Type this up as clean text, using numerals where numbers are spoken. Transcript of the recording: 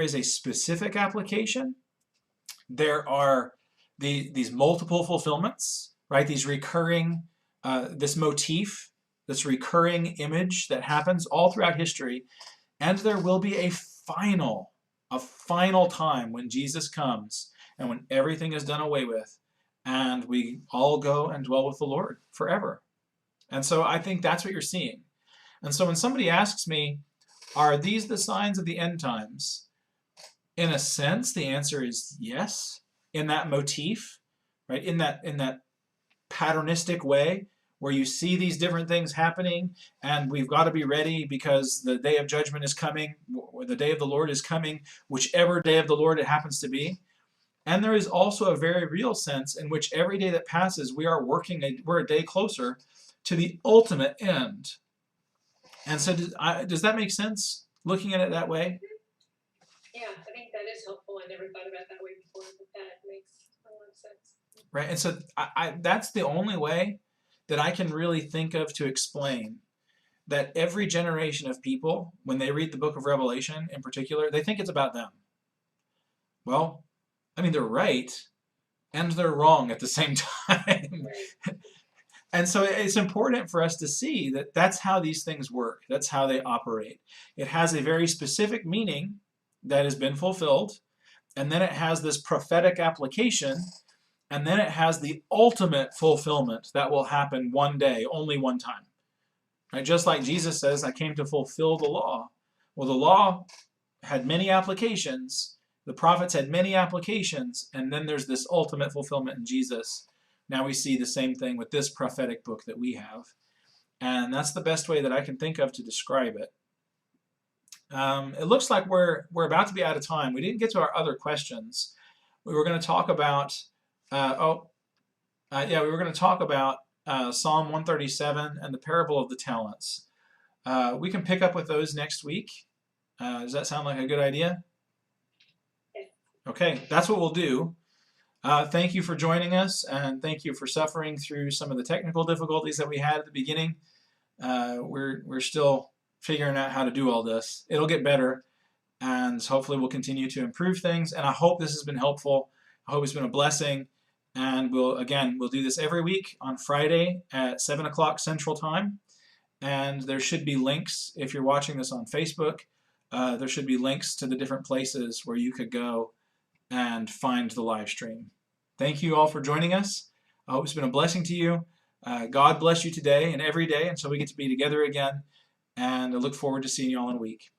is a specific application. There are these multiple fulfillments, right? These recurring, this motif, this recurring image that happens all throughout history. And there will be a final time when Jesus comes and when everything is done away with and we all go and dwell with the Lord forever. And so I think that's what you're seeing. And so when somebody asks me, are these the signs of the end times? In a sense, the answer is yes. In that motif, right? In that patternistic way, where you see these different things happening, and we've got to be ready because the day of judgment is coming, or the day of the Lord is coming, whichever day of the Lord it happens to be. And there is also a very real sense in which every day that passes, we're a day closer to the ultimate end. And so does that make sense, looking at it that way? Yeah, I think that is helpful. I never thought about it that way before, but that makes a lot of sense. Right, and so that's the only way that I can really think of to explain that every generation of people, when they read the book of Revelation in particular, they think it's about them. Well, I mean, they're right, and they're wrong at the same time. And so it's important for us to see that that's how these things work. That's how they operate. It has a very specific meaning that has been fulfilled, and then it has this prophetic application, and then it has the ultimate fulfillment that will happen one day, only one time. Right? Just like Jesus says, I came to fulfill the law. Well, the law had many applications. The prophets had many applications, and then there's this ultimate fulfillment in Jesus. Now we see the same thing with this prophetic book that we have. And that's the best way that I can think of to describe it. It looks like we're about to be out of time. We didn't get to our other questions. We were going to talk about, we were going to talk about Psalm 137 and the parable of the talents. We can pick up with those next week. Does that sound like a good idea? Okay, that's what we'll do. Thank you for joining us, and thank you for suffering through some of the technical difficulties that we had at the beginning. We're still figuring out how to do all this. It'll get better, and hopefully we'll continue to improve things, and I hope this has been helpful. I hope it's been a blessing, and we'll do this every week on Friday at 7 o'clock Central Time, and there should be links if you're watching this on Facebook. There should be links to the different places where you could go and find the live stream. Thank you all for joining us. I hope it's been a blessing to you. God bless you today and every day until we get to be together again. And I look forward to seeing you all in a week.